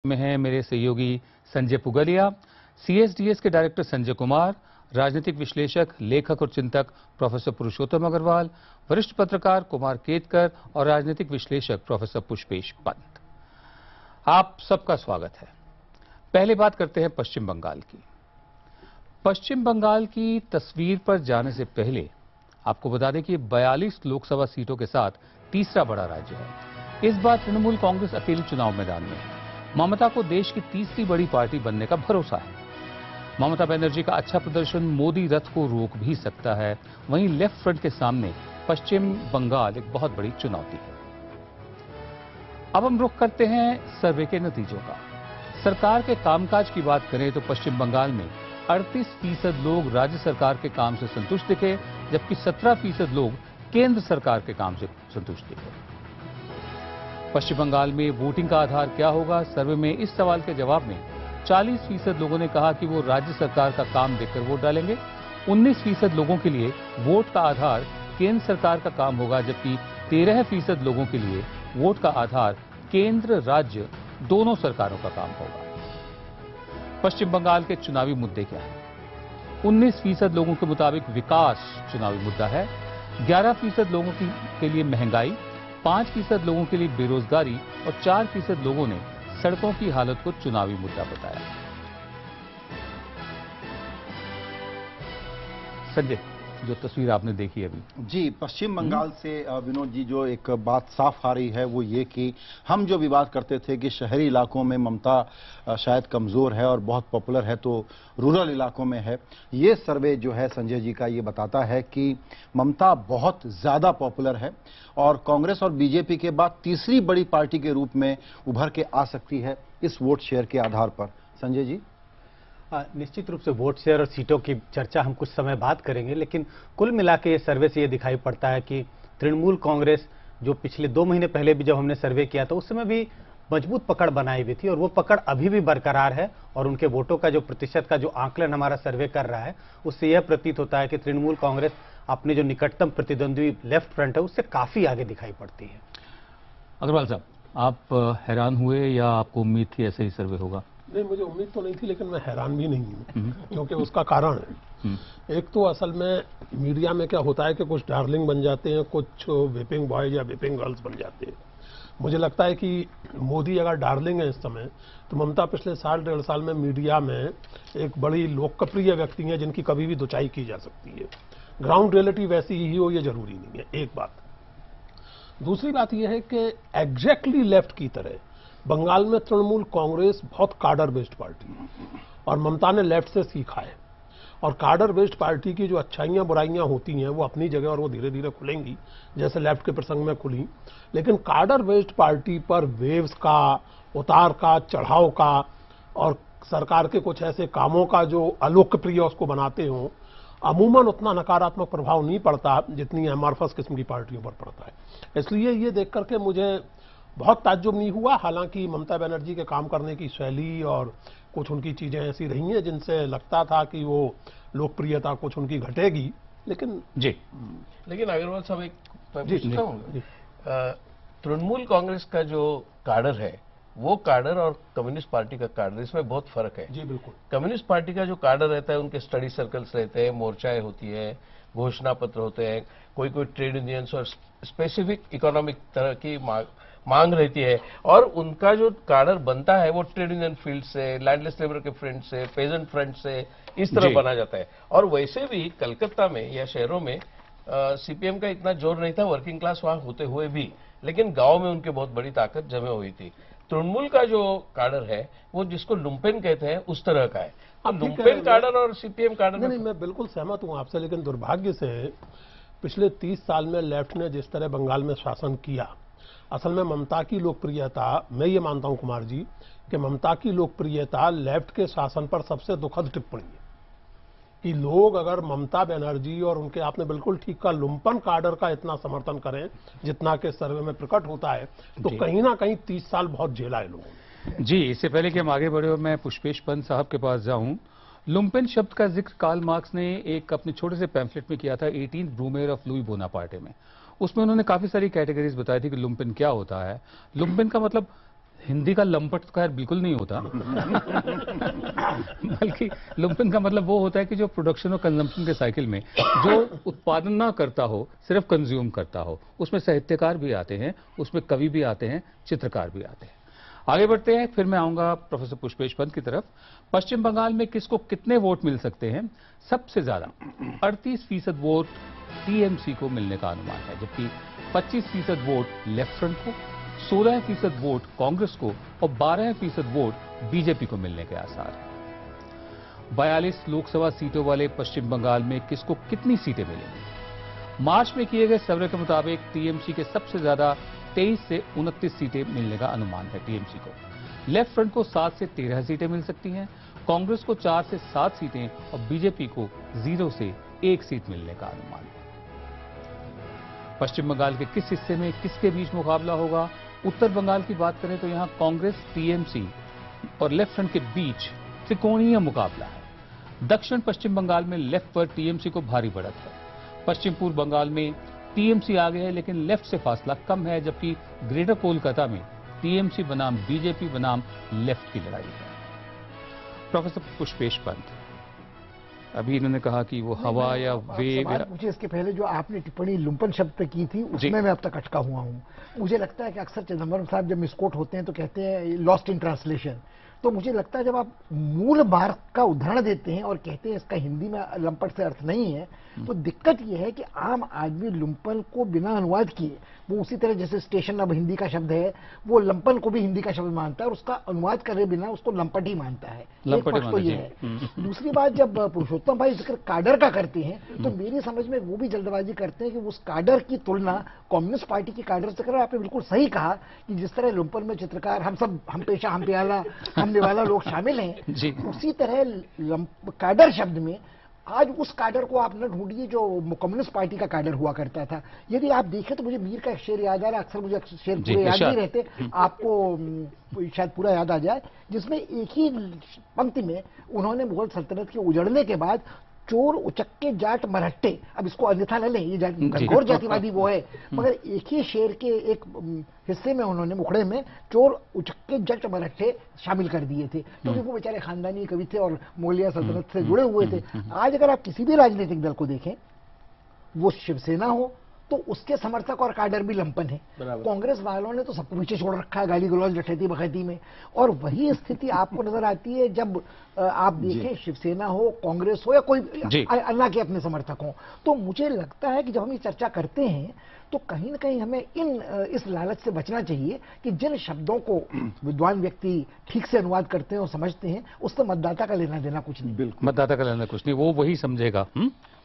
में हैं मेरे सहयोगी संजय पुगलिया, सीएसडीएस के डायरेक्टर संजय कुमार, राजनीतिक विश्लेषक, लेखक और चिंतक प्रोफेसर पुरुषोत्तम अग्रवाल, वरिष्ठ पत्रकार कुमार केतकर और राजनीतिक विश्लेषक प्रोफेसर पुष्पेश पंत। आप सबका स्वागत है। पहले बात करते हैं पश्चिम बंगाल की। पश्चिम बंगाल की तस्वीर पर जाने से पहले आपको बता दें कि 42 लोकसभा सीटों के साथ तीसरा बड़ा राज्य है। इस बार तृणमूल कांग्रेस अकेली चुनाव मैदान में है। ममता को देश की तीसरी बड़ी पार्टी बनने का भरोसा है। ममता बनर्जी का अच्छा प्रदर्शन मोदी रथ को रोक भी सकता है। वहीं लेफ्ट फ्रंट के सामने पश्चिम बंगाल एक बहुत बड़ी चुनौती है। अब हम रुख करते हैं सर्वे के नतीजों का। सरकार के कामकाज की बात करें तो पश्चिम बंगाल में 38% लोग राज्य सरकार के काम से संतुष्ट दिखे, जबकि 17% लोग केंद्र सरकार के काम से संतुष्ट दिखे। पश्चिम बंगाल में वोटिंग का आधार क्या होगा? सर्वे में इस सवाल के जवाब में 40% लोगों ने कहा कि वो राज्य सरकार का काम देखकर वोट डालेंगे। 19% लोगों के लिए वोट का आधार केंद्र सरकार का काम होगा, जबकि 13% लोगों के लिए वोट का आधार केंद्र राज्य दोनों सरकारों का काम होगा। पश्चिम बंगाल के चुनावी मुद्दे क्या हैं? 19% लोगों के मुताबिक विकास चुनावी मुद्दा है। 11% लोगों के लिए महंगाई, 5% लोगों के लिए बेरोजगारी और 4% लोगों ने सड़कों की हालत को चुनावी मुद्दा बताया। संजय, जो तस्वीर आपने देखी अभी जी, पश्चिम बंगाल से विनोद जी जो एक बात साफ आ रही है वो ये कि हम जो विवाद करते थे कि शहरी इलाकों में ममता शायद कमजोर है और बहुत पॉपुलर है तो रूरल इलाकों में है, ये सर्वे जो है संजय जी का ये बताता है कि ममता बहुत ज्यादा पॉपुलर है और कांग्रेस और बीजेपी के बाद तीसरी बड़ी पार्टी के रूप में उभर के आ सकती है इस वोट शेयर के आधार पर। संजय जी, निश्चित रूप से वोट शेयर और सीटों की चर्चा हम कुछ समय बाद करेंगे, लेकिन कुल मिला के सर्वे से ये दिखाई पड़ता है कि तृणमूल कांग्रेस जो पिछले 2 महीने पहले भी जब हमने सर्वे किया था उस समय भी मजबूत पकड़ बनाई हुई थी और वो पकड़ अभी भी बरकरार है और उनके वोटों का जो प्रतिशत का जो आंकलन हमारा सर्वे कर रहा है उससे यह प्रतीत होता है कि तृणमूल कांग्रेस अपने जो निकटतम प्रतिद्वंदी लेफ्ट फ्रंट है उससे काफी आगे दिखाई पड़ती है। अग्रवाल साहब, आप हैरान हुए या आपको उम्मीद थी ऐसे ही सर्वे होगा? नहीं, मुझे उम्मीद तो नहीं थी, लेकिन मैं हैरान भी नहीं हूँ क्योंकि उसका कारण है। एक तो असल में मीडिया में क्या होता है कि कुछ डार्लिंग बन जाते हैं, कुछ वेपिंग बॉयज या वेपिंग गर्ल्स बन जाते हैं। मुझे लगता है कि मोदी अगर डार्लिंग है इस समय तो ममता पिछले साल 1.5 साल में मीडिया में एक बड़ी लोकप्रिय व्यक्ति है जिनकी कभी भी दुचाई की जा सकती है। ग्राउंड रियलिटी वैसी ही हो ये जरूरी नहीं है, एक बात। दूसरी बात यह है कि एग्जैक्टली लेफ्ट की तरह बंगाल में तृणमूल कांग्रेस बहुत कार्डर बेस्ड पार्टी है और ममता ने लेफ्ट से सीखा है और कार्डर बेस्ड पार्टी की जो अच्छाइयां बुराइयां होती हैं वो अपनी जगह और वो धीरे धीरे खुलेंगी जैसे लेफ्ट के प्रसंग में खुली। लेकिन कार्डर बेस्ड पार्टी पर वेव्स का, उतार का, चढ़ाव का और सरकार के कुछ ऐसे कामों का जो अलोकप्रिय उसको बनाते हों, अमूमन उतना नकारात्मक प्रभाव नहीं पड़ता जितनी एमआरफस किस्म की पार्टियों पर पड़ता है। इसलिए ये देख करके मुझे बहुत ताज्जुब नहीं हुआ। हालांकि ममता बनर्जी के काम करने की शैली और कुछ उनकी चीजें ऐसी रही हैं जिनसे लगता था कि वो लोकप्रियता कुछ उनकी घटेगी, लेकिन लेकिन अग्रवाल साहब एक पूछता हूं, तृणमूल कांग्रेस का जो कार्डर है वो कार्डर और कम्युनिस्ट पार्टी का कार्डर इसमें बहुत फर्क है। जी बिल्कुल। कम्युनिस्ट पार्टी का जो कार्डर रहता है उनके स्टडी सर्कल्स रहते हैं, मोर्चाएं होती है, घोषणा पत्र होते हैं, कोई कोई ट्रेड यूनियंस और स्पेसिफिक इकोनॉमिक तरह की मांग रहती है और उनका जो कार्डर बनता है वो ट्रेड यूनियन फील्ड से, लैंडलेस लेबर के फ्रंट से, पेजेंट फ्रंट से, इस तरह बना जाता है। और वैसे भी कलकत्ता में या शहरों में सीपीएम का इतना जोर नहीं था, वर्किंग क्लास वहां होते हुए भी, लेकिन गांव में उनकी बहुत बड़ी ताकत जमे हुई थी। तृणमूल का जो कार्डर है वो जिसको लुम्पेन कहते हैं उस तरह का है। तो लुम्पेन कार्डर और सीपीएम कार्डर नहीं, मैं बिल्कुल सहमत हूं आपसे, लेकिन दुर्भाग्य से पिछले 30 साल में लेफ्ट ने जिस तरह बंगाल में शासन किया, असल में ममता की लोकप्रियता, मैं ये मानता हूं कुमार जी कि ममता की लोकप्रियता लेफ्ट के शासन पर सबसे दुखद टिप्पणी है कि लोग अगर ममता बनर्जी और उनके, आपने बिल्कुल ठीक कहा, लुम्पन कार्डर का इतना समर्थन करें जितना के सर्वे में प्रकट होता है तो कहीं ना कहीं 30 साल बहुत झेला है लोगों ने। जी, इससे पहले कि हम आगे बढ़े और मैं पुष्पेश पंत साहब के पास जाऊं, लुम्पेन शब्द का जिक्र कार्ल मार्क्स ने एक अपने छोटे से पैम्फलेट में किया था 18th ब्रूमेर ऑफ लुई बोनापार्टे में। उसमें उन्होंने काफी सारी कैटेगरीज बताई थी कि लुम्पेन क्या होता है। लुम्पेन का मतलब हिंदी का लंपट तो खैर बिल्कुल नहीं होता बल्कि लुम्पन का मतलब वो होता है कि जो प्रोडक्शन और कंजम्पशन के साइकिल में जो उत्पादन ना करता हो, सिर्फ कंज्यूम करता हो। उसमें साहित्यकार भी आते हैं, उसमें कवि भी आते हैं, चित्रकार भी आते हैं। आगे बढ़ते हैं, फिर मैं आऊंगा प्रोफेसर पुष्पेश पंत की तरफ। पश्चिम बंगाल में किसको कितने वोट मिल सकते हैं? सबसे ज्यादा 38% वोट टीएमसी को मिलने का अनुमान है, जबकि 25% वोट लेफ्ट फ्रंट को, 16% वोट कांग्रेस को और 12% वोट बीजेपी को मिलने के आसार हैं। 42 लोकसभा सीटों वाले पश्चिम बंगाल में किसको कितनी सीटें मिलेंगी? मार्च में किए गए सर्वे के मुताबिक टीएमसी के सबसे ज्यादा 23 से 29 सीटें मिलने का अनुमान है टीएमसी को। लेफ्ट फ्रंट को 7 से 13 सीटें मिल सकती हैं, कांग्रेस को 4 से 7 सीटें और बीजेपी को 0 से 1 सीट मिलने का अनुमान है। पश्चिम बंगाल के किस हिस्से में किसके बीच मुकाबला होगा? उत्तर बंगाल की बात करें तो यहां कांग्रेस, टीएमसी और लेफ्ट फ्रंट के बीच त्रिकोणीय मुकाबला है। दक्षिण पश्चिम बंगाल में लेफ्ट पर टीएमसी को भारी बढ़त है। पश्चिम पूर्व बंगाल में टीएमसी आगे है, लेकिन लेफ्ट से फासला कम है, जबकि ग्रेटर कोलकाता में टीएमसी बनाम बीजेपी बनाम लेफ्ट की लड़ाई है। प्रोफेसर पुष्पेश पंत, अभी इन्होंने कहा कि वो हवा या वेग, मुझे इसके पहले जो आपने टिप्पणी लुम्पन शब्द पे की थी उसमें मैं अब तक अटका हुआ हूँ। मुझे लगता है कि अक्सर चिदम्बरम साहब जब मिसकोट होते हैं तो कहते हैं लॉस्ट इन ट्रांसलेशन। तो मुझे लगता है जब आप मूल मार्ग का उदाहरण देते हैं और कहते हैं इसका हिंदी में लंपट से अर्थ नहीं है, तो दिक्कत यह है कि आम आदमी लुम्पन को बिना अनुवाद किए, वो उसी तरह जैसे स्टेशन अब हिंदी का शब्द है, वो लंपन को भी हिंदी का शब्द मानता है और उसका अनुवाद करे बिना उसको लंपट ही मानता है। एक पक्ष तो ये है। दूसरी बात, जब पुरुषोत्तम भाई जिक्र काडर का करते हैं तो मेरी समझ में वो भी जल्दबाजी करते हैं कि उस काडर की तुलना कम्युनिस्ट पार्टी की काडर से करें। आपने बिल्कुल सही कहा कि जिस तरह लुम्पन में चित्रकार हम सब, हम पेशा हम प्याला हम निवाला लोग शामिल हैं, उसी तरह काडर शब्द में आज उस काडर को आप न ढूंढिए जो कम्युनिस्ट पार्टी का काडर हुआ करता था। यदि आप देखें तो मुझे मीर का एक शेर याद आ रहा है, अक्सर मुझे शेर पूरे याद नहीं रहते, आपको शायद पूरा याद आ जाए, जिसमें एक ही पंक्ति में उन्होंने मुगल सल्तनत के उजड़ने के बाद चोर, उचक्के, जाट, मरहट्टे, अब इसको अन्यथा न लें, ये घनघोर जातिवादी वो है, मगर एक ही शेर के एक हिस्से में उन्होंने मुखड़े में चोर, उचक्के, जट, मरहट्टे शामिल कर दिए थे, क्योंकि वो बेचारे खानदानी कवि थे और मुगलिया सल्तनत से जुड़े हुए थे। आज अगर आप किसी भी राजनीतिक दल को देखें, वो शिवसेना हो तो उसके समर्थक और काडर भी लंपन है। कांग्रेस वालों ने तो सबको पीछे छोड़ रखा है गाली गलौज डकैती बखैती में, और वही स्थिति आपको नजर आती है जब आप देखें शिवसेना हो, कांग्रेस हो या कोई अन्ना के अपने समर्थक हो। तो मुझे लगता है कि जब हम ये चर्चा करते हैं तो कहीं न कहीं हमें इस लालच से बचना चाहिए कि जिन शब्दों को विद्वान व्यक्ति ठीक से अनुवाद करते हैं और समझते हैं, उससे मतदाता का लेना देना कुछ नहीं। बिल्कुल, मतदाता का लेना कुछ नहीं, वो वही समझेगा।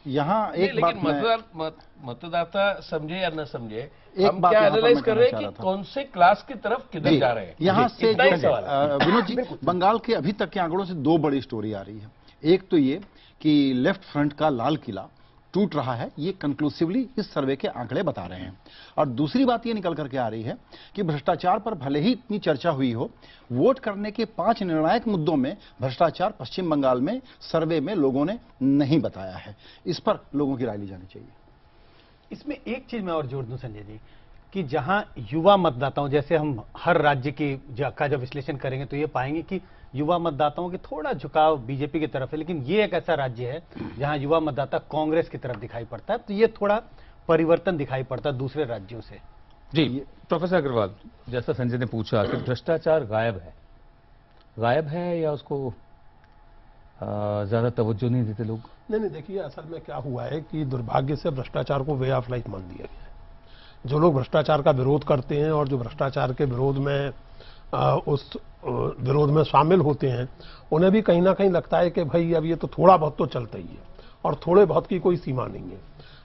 यहाँ एक बात, मतदाता समझे या न समझे, हम क्या एनालाइज कर रहे हैं कि कौन से क्लास की तरफ किधर जा रहे हैं। यहाँ से विनोद जी, बंगाल के अभी तक के आंकड़ों से दो बड़ी स्टोरी आ रही है। एक तो ये कि लेफ्ट फ्रंट का लाल किला टूट रहा है, ये कंक्लूसिवली इस सर्वे के आंकड़े बता रहे हैं। और दूसरी बात ये निकल करके आ रही है कि भ्रष्टाचार पर भले ही इतनी चर्चा हुई हो, वोट करने के 5 निर्णायक मुद्दों में भ्रष्टाचार पश्चिम बंगाल में सर्वे में लोगों ने नहीं बताया है। इस पर लोगों की राय ली जानी चाहिए। इसमें एक चीज मैं और जोड़ दूं संजय जी, कि जहां युवा मतदाताओं, जैसे हम हर राज्य का जब विश्लेषण करेंगे तो ये पाएंगे कि युवा मतदाताओं की थोड़ा झुकाव बीजेपी की तरफ है, लेकिन ये एक ऐसा राज्य है जहां युवा मतदाता कांग्रेस की तरफ दिखाई पड़ता है। तो ये थोड़ा परिवर्तन दिखाई पड़ता है दूसरे राज्यों से। जी प्रोफेसर अग्रवाल, जैसा संजय ने पूछा कि भ्रष्टाचार गायब है या उसको ज्यादा तवज्जो नहीं देते लोग? नहीं, देखिए असल में क्या हुआ है कि दुर्भाग्य से भ्रष्टाचार को वे ऑफ लाइफ मान दिया गया है। जो लोग भ्रष्टाचार का विरोध करते हैं और जो भ्रष्टाचार के विरोध में उस विरोध में शामिल होते हैं, उन्हें भी कहीं ना कहीं लगता है कि भाई अब ये तो थोड़ा बहुत तो चलता ही है और थोड़े बहुत की कोई सीमा नहीं है।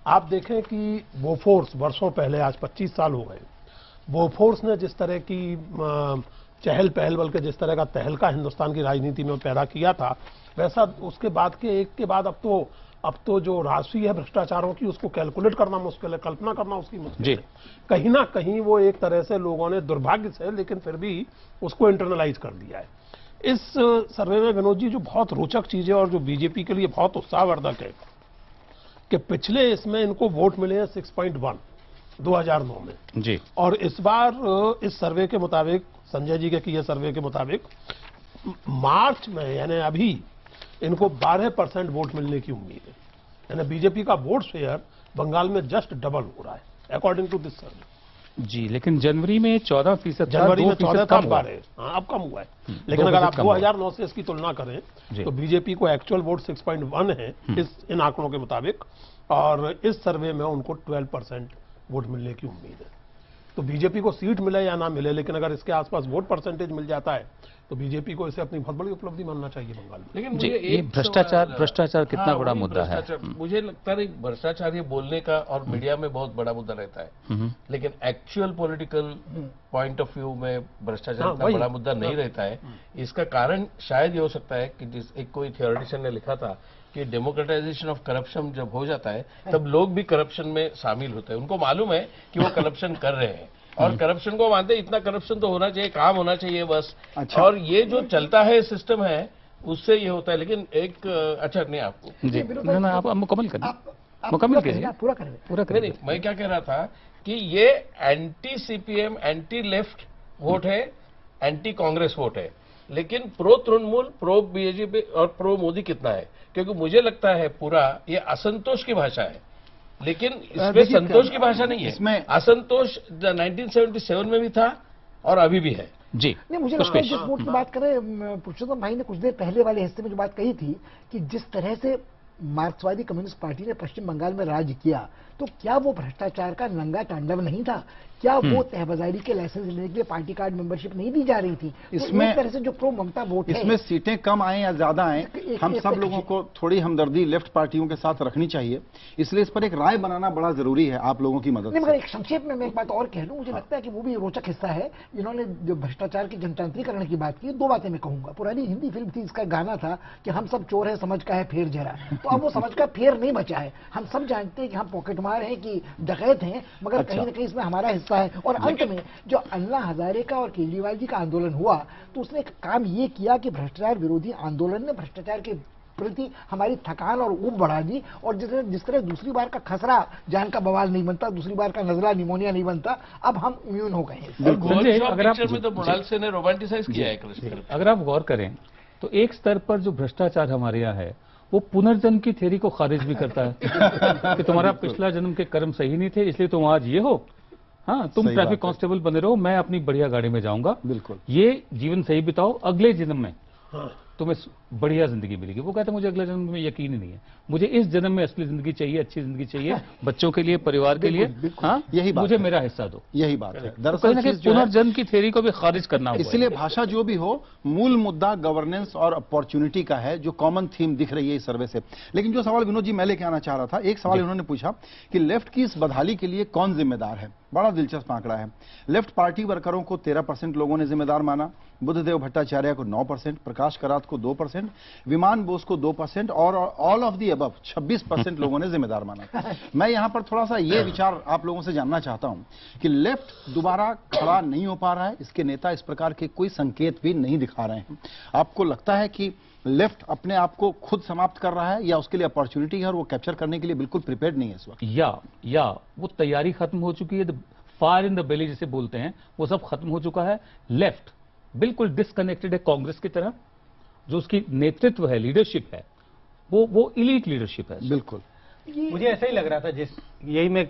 आप देखें कि बोफोर्स वर्षों पहले, आज 25 साल हो गए, बोफोर्स ने जिस तरह की चहल पहल, बल्कि जिस तरह का तहलका हिंदुस्तान की राजनीति में पैदा किया था, वैसा उसके बाद के एक के बाद अब तो जो राशि है भ्रष्टाचारों की, उसको कैलकुलेट करना मुश्किल है, कल्पना करना उसकी मुश्किल है। कहीं ना कहीं वो एक तरह से लोगों ने, दुर्भाग्य से, लेकिन फिर भी उसको इंटरनलाइज कर दिया है। इस सर्वे में विनोद जी जो बहुत रोचक चीज है और जो बीजेपी के लिए बहुत उत्साहवर्धक है कि पिछले इसमें इनको वोट मिले हैं 6.1, 2009 में जी। और इस बार इस सर्वे के मुताबिक, संजय जी के किए सर्वे के मुताबिक, मार्च में यानी अभी इनको 12% वोट मिलने की उम्मीद है। यानी बीजेपी का वोट शेयर बंगाल में जस्ट डबल हो रहा है अकॉर्डिंग टू दिस सर्वे। जी, लेकिन जनवरी में 14% था, जनवरी में 14 था, कम हुआ। हाँ अब कम हुआ है। लेकिन अगर आप 2% कम हुआ। 2009 से इसकी तुलना करें जी। तो बीजेपी को एक्चुअल वोट 6.1 है इन आंकड़ों के मुताबिक, और इस सर्वे में उनको 12% वोट मिलने की उम्मीद है। तो बीजेपी को सीट मिले या ना मिले, लेकिन अगर इसके आसपास वोट परसेंटेज मिल जाता है तो बीजेपी को इसे अपनी बहुत बड़ी उपलब्धि मानना चाहिए बंगाल में। लेकिन जी, मुझे ये एक भ्रष्टाचार सवाल- भ्रष्टाचार कितना हाँ, बड़ा वही मुद्दा है। भ्रष्टाचार। मुझे लगता है भ्रष्टाचार ये बोलने का और मीडिया में बहुत बड़ा मुद्दा रहता है, लेकिन actual political point of view में भ्रष्टाचार हाँ, इतना वही। बड़ा मुद्दा नहीं रहता है। इसका कारण शायद ये हो सकता है कि जिस एक कोई थियोरिटिशियन ने लिखा था कि डेमोक्रेटाइजेशन ऑफ करप्शन जब हो जाता है तब लोग भी करप्शन में शामिल होते हैं। उनको मालूम है कि वो करप्शन कर रहे हैं और करप्शन को मानते हैं इतना करप्शन तो होना चाहिए, काम होना चाहिए बस। अच्छा। और ये जो चलता है सिस्टम है उससे ये होता है। लेकिन एक अच्छा नहीं आपको जी, ना आप मुकम्मल करिए, आप मुकम्मल पूरा करें कीजिए, ना, पूरा करें। पूरा नहीं करिए। नहीं, मैं क्या कह रहा था कि ये anti CPM anti left vote है, एंटी कांग्रेस वोट है, लेकिन प्रो तृणमूल, प्रो बीजेपी और प्रो मोदी कितना है? क्योंकि मुझे लगता है पूरा ये असंतोष की भाषा है, लेकिन इसमें देखिए, संतोष की भाषा नहीं है। इसमें- असंतोष 1977 में भी था और अभी भी है। जी, नहीं, मुझे लगता है जिस वोट की बात करें, पुरुषोत्तम भाई ने कुछ देर पहले वाले हिस्से में जो बात कही थी कि जिस तरह से मार्क्सवादी कम्युनिस्ट पार्टी ने पश्चिम बंगाल में राज किया, तो क्या वो भ्रष्टाचार का नंगा तांडव नहीं था? क्या वो तहबाजारी के लाइसेंस लेने के लिए पार्टी कार्ड मेंबरशिप नहीं दी जा रही थी? तो इसमें- एक तरह से जो प्रो ममता वोट है, इसमें सीटें कम आए या ज्यादा आए, हम एक- सब एक- लोगों को थोड़ी हमदर्दी लेफ्ट पार्टियों के साथ रखनी चाहिए, इसलिए इस पर एक राय बनाना बड़ा जरूरी है आप लोगों की मदद नहीं, से। मगर एक संक्षेप में मैं एक बात और कह लूं, मुझे लगता है कि वो भी रोचक हिस्सा है। इन्होंने जो भ्रष्टाचार के जनतांत्रिकरण की बात की, दो बातें मैं कहूंगा। पुरानी हिंदी फिल्म थी, इसका गाना था कि हम सब चोर है समझ का है फेर जरा, तो अब वो समझ का फेर नहीं बचा है। हम सब जानते हैं कि हम पॉकेटमार हैं कि डकैत हैं, मगर अच्छा। कहीं ना कहीं इसमें हमारा हिस्सा है। और अंत में जो अन्ना हजारे का और केजरीवाल जी का आंदोलन हुआ, तो उसने एक काम ये किया कि भ्रष्टाचार विरोधी आंदोलन ने भ्रष्टाचार के प्रति हमारी थकान और ऊब बढ़ा दी। और जिस तरह दूसरी बार का खसरा जान का बवाल नहीं बनता, दूसरी बार का नजला निमोनिया नहीं बनता, अब हम इम्यून हो गए हैं। संजय, अगर आप- पिक्चर में तो मृणाल सेन ने रोमांटिसाइज किया है कृष्ण। अगर आप गौर करें तो एक स्तर पर जो भ्रष्टाचार हमारे यहाँ है वो पुनर्जन्म की थ्योरी को खारिज भी करता है कि तुम्हारा पिछला जन्म के कर्म सही नहीं थे इसलिए तुम आज ये हो। हाँ, तुम सही बात ट्रैफिक है। कांस्टेबल बने रहो, मैं अपनी बढ़िया गाड़ी में जाऊंगा, बिल्कुल। ये जीवन सही बिताओ, अगले जन्म में हाँ। तुम्हें बढ़िया जिंदगी मिलेगी। वो कहते हैं मुझे अगले जन्म में यकीन ही नहीं है, मुझे इस जन्म में असली जिंदगी चाहिए, अच्छी जिंदगी चाहिए, बच्चों के लिए, परिवार के लिए। बिल्कुल। हाँ, यही बात मुझे है। मेरा हिस्सा दो। यही बात है। तो कहीं दरअसल ना कहीं चीज जो है, पुनर्जन्म की थ्योरी को भी खारिज करना हुआ है। इसलिए भाषा जो भी हो, मूल मुद्दा गवर्नेंस और अपॉर्चुनिटी का है, जो कॉमन थीम दिख रही है इस सर्वे से। लेकिन जो सवाल विनोद जी मैं लेके आना चाह रहा था, एक सवाल उन्होंने पूछा कि लेफ्ट की इस बदहाली के लिए कौन जिम्मेदार है। बड़ा दिलचस्प आंकड़ा है। लेफ्ट पार्टी वर्करों को 13% लोगों ने जिम्मेदार माना, बुद्धदेव भट्टाचार्य को 9%, प्रकाश करात को 2%, विमान बोस को 2% और ऑल ऑफ दी अबव 26% लोगों ने जिम्मेदार माना। मैं यहां पर थोड़ा सा ये विचार आप लोगों से जानना चाहता हूं कि लेफ्ट दोबारा खड़ा नहीं हो पा रहा है, इसके नेता इस प्रकार के कोई संकेत भी नहीं दिखा रहे हैं। आपको लगता है कि लेफ्ट अपने आप को खुद समाप्त कर रहा है या उसके लिए अपॉर्चुनिटी है और वो कैप्चर करने के लिए बिल्कुल प्रिपेयर्ड नहीं है इस वक्त? या वो तैयारी खत्म हो चुकी है, फायर इन द बेली जिसे बोलते हैं, वो सब खत्म हो चुका है। लेफ्ट बिल्कुल डिस्कनेक्टेड है कांग्रेस की तरह। जो उसकी नेतृत्व है, लीडरशिप है, वो इलीट लीडरशिप है। बिल्कुल। मुझे ऐसा ही लग रहा था, यही मैं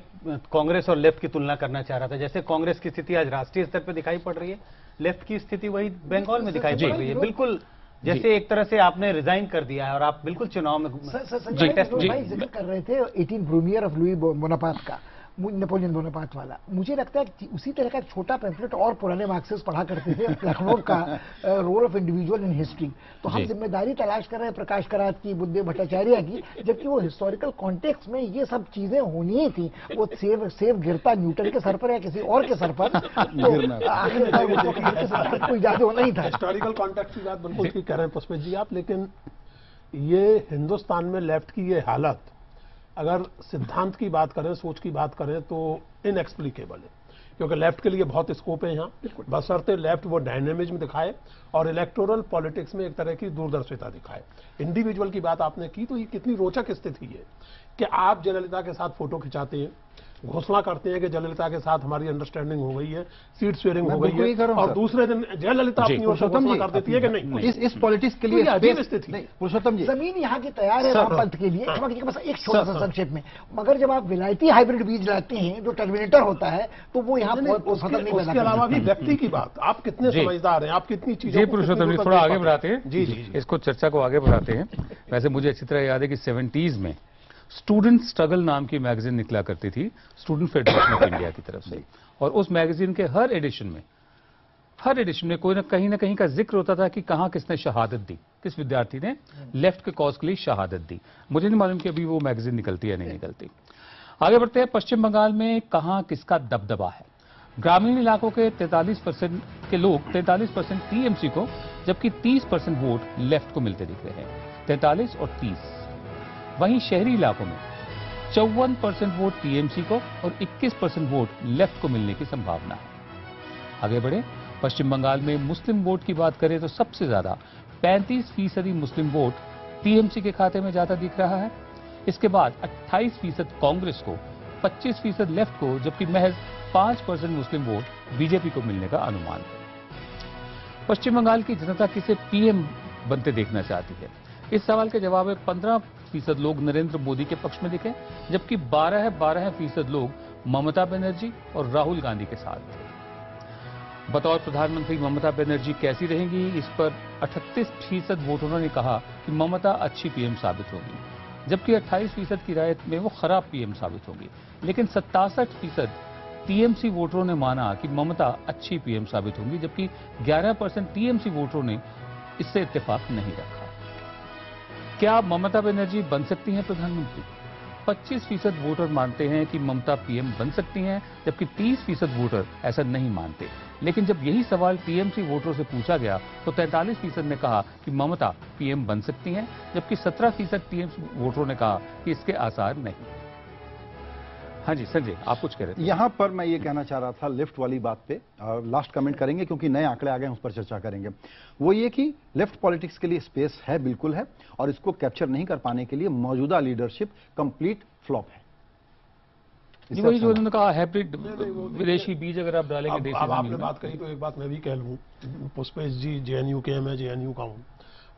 कांग्रेस और लेफ्ट की तुलना करना चाह रहा था। जैसे कांग्रेस की स्थिति आज राष्ट्रीय स्तर पर दिखाई पड़ रही है, लेफ्ट की स्थिति वही बंगाल में दिखाई पड़ रही है। बिल्कुल जैसे एक तरह से आपने रिजाइन कर दिया है और आप बिल्कुल चुनाव में संजय भाई जिक्र कर रहे थे 18 ब्रूमियर ऑफ लुई बोनापार्ट का, नेपोलियन बोनापार्ट वाला। मुझे लगता है कि उसी तरह का एक छोटा पैम्फलेट और पुराने मार्क्सिस्ट पढ़ा करते थे, लखनऊ का role of individual in history. तो हम जिम्मेदारी तलाश कर रहे हैं प्रकाश करात की, बुद्धदेव भट्टाचार्य की, जबकि वो हिस्टोरिकल कॉन्टेक्स्ट में ये सब चीजें होनी ही थी। वो सेब गिरता न्यूटन के सर पर या किसी और के सर पर, तो आखिरकार कोई जादू होना ही था। हिस्टोरिकल कॉन्टेक्स्ट की बात बिल्कुल ठीक कह रहे हैं पुष्पित जी आप, लेकिन ये हिंदुस्तान में लेफ्ट की ये हालत अगर सिद्धांत की बात करें, सोच की बात करें तो इनएक्सप्लिकेबल है, क्योंकि लेफ्ट के लिए बहुत स्कोप है यहाँ, बशर्ते लेफ्ट वो डायनेमिज्म दिखाए और इलेक्टोरल पॉलिटिक्स में एक तरह की दूरदर्शिता दिखाए। इंडिविजुअल की बात आपने की तो ये कितनी रोचक स्थिति है कि आप जयललिता के साथ फोटो खिंचाते हैं, घोषणा करते हैं कि जयललिता के साथ हमारी अंडरस्टैंडिंग हो गई है, सीट शेयरिंग मैं हो गई बिल्कुल यही कह रहा है, हूं, और सर। दूसरे दिन जयललिता अपनी ओर से घोषणा कर देती है कि नहीं। इस पॉलिटिक्स के लिए तो ये अजीब space- स्थिति नहीं, पुरुषोत्तम जी, जमीन यहाँ की तैयार है सर, वामपंथ के लिए। क्षमा कीजिएगा, बस एक छोटा सा सर, संक्षेप में, मगर जब आप विलायती हाइब्रिड बीज लाते हैं जो टर्मिनेटर होता है तो वो यहाँ फसल नहीं पैदा उसके अलावा करता। भी व्यक्ति की बात, आप कितने जी। समझदार हैं, आप कितनी चीजों जी को पुरुषोत्तम कितनी जी, दूर थोड़ा तक आगे देख बढ़ाते पाते हैं। जी जी जी। इसको चर्चा को आगे बढ़ाते हैं। वैसे मुझे अच्छी तरह याद है कि 70s में स्टूडेंट स्ट्रगल नाम की मैगजीन निकला करती थी स्टूडेंट फेडरेशन ऑफ इंडिया की तरफ से, और उस मैगजीन के हर एडिशन में कोई ना कहीं का जिक्र होता था कि कहाँ किसने शहादत दी, किस विद्यार्थी ने लेफ्ट के कॉज के लिए शहादत दी। मुझे नहीं मालूम कि अभी वो मैगजीन निकलती है नहीं निकलती। आगे बढ़ते हैं। पश्चिम बंगाल में कहाँ किसका दबदबा है। ग्रामीण इलाकों के 43% के लोग 43% टीएमसी को, जबकि 30% वोट लेफ्ट को मिलते दिख रहे हैं, 43 और 30। वहीं शहरी इलाकों में 54% वोट टीएमसी को और 21% वोट लेफ्ट को मिलने की संभावना है। आगे बढ़े। पश्चिम बंगाल में मुस्लिम वोट की बात करें तो सबसे ज्यादा 35% मुस्लिम वोट टीएमसी के खाते में जाता दिख रहा है। इसके बाद 28% कांग्रेस को, 25% लेफ्ट को, जबकि महज 5% मुस्लिम वोट बीजेपी को मिलने का अनुमान है। पश्चिम बंगाल की जनता किसे पीएम बनते देखना चाहती है? इस सवाल के जवाब में 15% लोग नरेंद्र मोदी के पक्ष में दिखे, जबकि 12% लोग ममता बनर्जी और राहुल गांधी के साथ थे। बतौर प्रधानमंत्री ममता बनर्जी कैसी रहेंगी, इस पर 38% वोटरों ने कहा कि ममता अच्छी पीएम साबित होगी, जबकि 28% की राय में वो खराब पीएम साबित होंगी। लेकिन 67% टीएमसी वोटरों ने माना कि ममता अच्छी पीएम साबित होंगी, जबकि 11% टीएमसी वोटरों ने इससे इत्तेफाक नहीं रखा। क्या ममता बनर्जी बन सकती हैं प्रधानमंत्री? 25% वोटर मानते हैं कि ममता पीएम बन सकती हैं, जबकि 30% वोटर ऐसा नहीं मानते। लेकिन जब यही सवाल टीएमसी वोटरों से पूछा गया तो 43% ने कहा कि ममता पीएम बन सकती हैं, जबकि 17% टीएमसी वोटरों ने कहा कि इसके आसार नहीं। हाँ जी संजय, आप कुछ कह रहे थे। यहां पर मैं ये कहना चाह रहा था लेफ्ट वाली बात पे, और लास्ट कमेंट करेंगे क्योंकि नए आंकड़े आ गए हैं, उस पर चर्चा करेंगे। वो ये कि लेफ्ट पॉलिटिक्स के लिए स्पेस है, बिल्कुल है, और इसको कैप्चर नहीं कर पाने के लिए मौजूदा लीडरशिप कंप्लीट फ्लॉप है। जी वही जो उन्होंने कहा, हाइब्रिड विदेशी बीज अगर आप डालेंगे देसी अब आपने जमीन में। बात कही तो एक बात मैं भी कह लूं, पुष्पेश जी जेएनयू के हैं, मैं जेएनयू का हूं।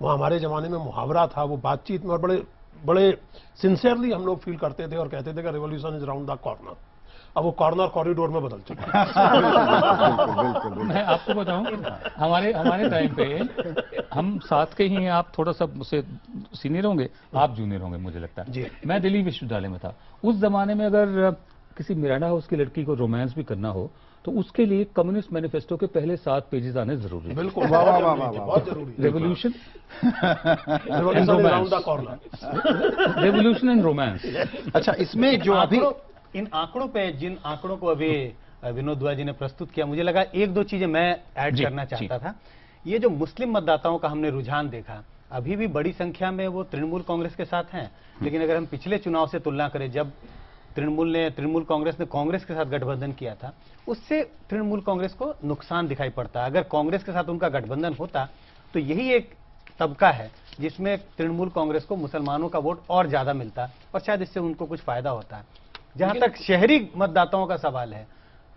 वहाँ हमारे जमाने में मुहावरा था, वो बातचीत में और बड़े सिंसियरली हम लोग फील करते थे और कहते थे कि revolution is round the corner. अब वो कॉर्नर कॉरिडोर में बदल चुका है। मैं आपको बताऊं, हमारे टाइम पे हम साथ के ही हैं, आप थोड़ा सा मुझसे सीनियर होंगे, आप जूनियर होंगे मुझे लगता जी। है। मैं दिल्ली विश्वविद्यालय में था। उस जमाने में अगर किसी मिरांडा हाउस की लड़की को रोमांस भी करना हो तो उसके लिए कम्युनिस्ट मैनिफेस्टो के पहले 7 पेजेस आने जरूरी है। बिल्कुल, वाह, वाह, वाह, वाह, बहुत जरूरी है। Revolution revolution is round the corner. Revolution and romance. अच्छा, इसमें जो अभी इन आंकड़ों पे, जिन आंकड़ों को अभी विनोद दुआ जी ने प्रस्तुत किया, मुझे लगा एक दो चीजें मैं ऐड जी, करना जी। चाहता था। ये जो मुस्लिम मतदाताओं का हमने रुझान देखा, अभी भी बड़ी संख्या में वो तृणमूल कांग्रेस के साथ हैं। लेकिन अगर हम पिछले चुनाव से तुलना करें, जब तृणमूल कांग्रेस ने कांग्रेस के साथ गठबंधन किया था, उससे तृणमूल कांग्रेस को नुकसान दिखाई पड़ता। अगर कांग्रेस के साथ उनका गठबंधन होता तो यही एक तबका है जिसमें तृणमूल कांग्रेस को मुसलमानों का वोट और ज्यादा मिलता और शायद इससे उनको कुछ फायदा होता है। जहां तक शहरी मतदाताओं का सवाल है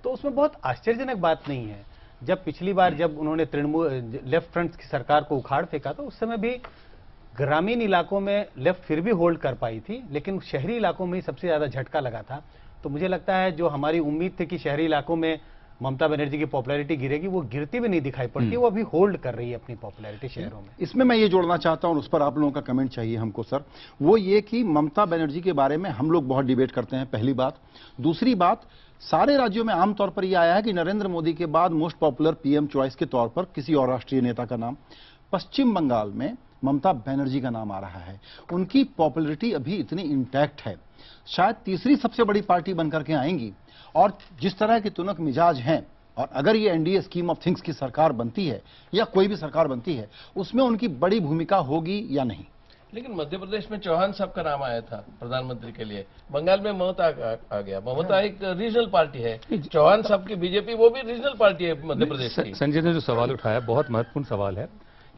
तो उसमें बहुत आश्चर्यजनक बात नहीं है। जब पिछली बार जब उन्होंने तृणमूल लेफ्ट फ्रंट की सरकार को उखाड़ फेंका तो उस समय भी ग्रामीण इलाकों में लेफ्ट फिर भी होल्ड कर पाई थी, लेकिन शहरी इलाकों में ही सबसे ज्यादा झटका लगा था। तो मुझे लगता है जो हमारी उम्मीद थी कि शहरी इलाकों में ममता बनर्जी की पॉपुलैरिटी गिरेगी, वो गिरती भी नहीं दिखाई पड़ती, वो अभी होल्ड कर रही है अपनी पॉपुलैरिटी शहरों में। इसमें मैं ये जोड़ना चाहता हूं और उस पर आप लोगों का कमेंट चाहिए हमको सर। वो ये कि ममता बनर्जी के बारे में हम लोग बहुत डिबेट करते हैं, पहली बात। दूसरी बात, सारे राज्यों में आमतौर पर यह आया है कि नरेंद्र मोदी के बाद मोस्ट पॉपुलर पीएम चॉइस के तौर पर किसी और राष्ट्रीय नेता का नाम, पश्चिम बंगाल में ममता बनर्जी का नाम आ रहा है। उनकी पॉपुलैरिटी अभी इतनी इंटैक्ट है, शायद तीसरी सबसे बड़ी पार्टी बनकर के आएंगी। और जिस तरह के तुनक मिजाज हैं, और अगर ये एनडीए स्कीम ऑफ थिंग्स की सरकार बनती है या कोई भी सरकार बनती है, उसमें उनकी बड़ी भूमिका होगी या नहीं। लेकिन मध्य प्रदेश में चौहान साहब का नाम आया था प्रधानमंत्री के लिए, बंगाल में ममता आ गया। ममता एक रीजनल पार्टी है, चौहान साहब की बीजेपी वो भी रीजनल पार्टी है मध्य प्रदेश की। संजय ने जो सवाल उठाया बहुत महत्वपूर्ण सवाल है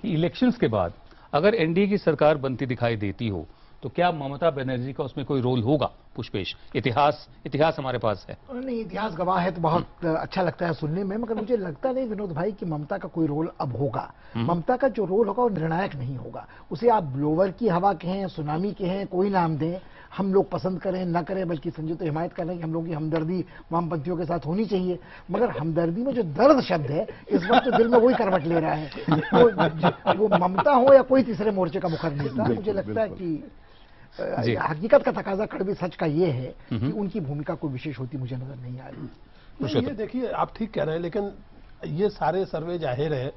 कि इलेक्शंस के बाद अगर एनडीए की सरकार बनती दिखाई देती हो तो क्या ममता बनर्जी का उसमें कोई रोल होगा? पुष्पेश, इतिहास हमारे पास है। नहीं, इतिहास गवाह है तो बहुत अच्छा लगता है सुनने में, मगर मुझे लगता नहीं विनोद भाई कि ममता का कोई रोल अब होगा। ममता का जो रोल होगा वो निर्णायक नहीं होगा। उसे आप ब्लोवर की हवा कहें, सुनामी कहें, कोई नाम दें, हम लोग पसंद करें न करें, बल्कि संजय तो हिमायत कर रहे हैं कि हम लोगों की हमदर्दी वामपंथियों के साथ होनी चाहिए, मगर हमदर्दी में जो दर्द शब्द है इस वक्त तो दिल में वही करवट ले रहा है। तो वो ममता हो या कोई तीसरे मोर्चे का मुखर नेता, मुझे लगता है कि हकीकत का तकाजा कड़वी सच का ये है कि उनकी भूमिका कोई विशेष होती मुझे नजर नहीं आ रही। ये देखिए, आप ठीक कह रहे हैं, लेकिन ये सारे सर्वे जाहिर है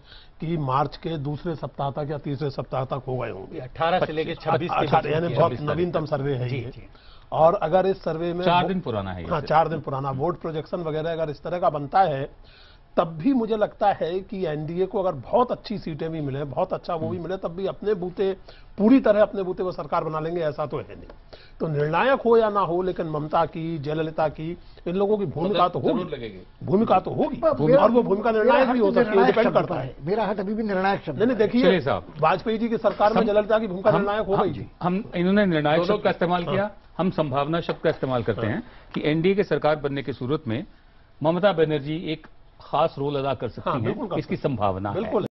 कि मार्च के दूसरे सप्ताह तक या तीसरे सप्ताह तक हो गए होंगे। 18 से लेकर 26 यानी बहुत नवीनतम सर्वे है ये। और अगर इस सर्वे में 4 दिन पुराना है, हाँ 4 दिन पुराना, वोट प्रोजेक्शन वगैरह अगर इस तरह का बनता है, तब भी मुझे लगता है कि एनडीए को अगर बहुत अच्छी सीटें भी मिले, बहुत अच्छा वो भी मिले, तब भी अपने बूते पूरी तरह अपने बूते वो सरकार बना लेंगे, ऐसा तो है नहीं। तो निर्णायक हो या ना हो, लेकिन ममता की, जयललिता की, इन लोगों की भूमिका तो होगी, भूमिका तो होगी, और वो भूमिका निर्णायक भी हो सकती है, डिपेंड करता है। मेरा हाथ अभी भी निर्णायक शब्द नहीं, देखिए वाजपेयी जी की सरकार में जयललिता की भूमिका निर्णायक हो गई थी। हम इन्होंने निर्णायक शब्द का इस्तेमाल किया, हम संभावना शब्द का इस्तेमाल करते हैं कि एनडीए की सरकार बनने की सूरत में ममता बनर्जी एक खास रोल अदा कर सकती हैं, इसकी संभावना है।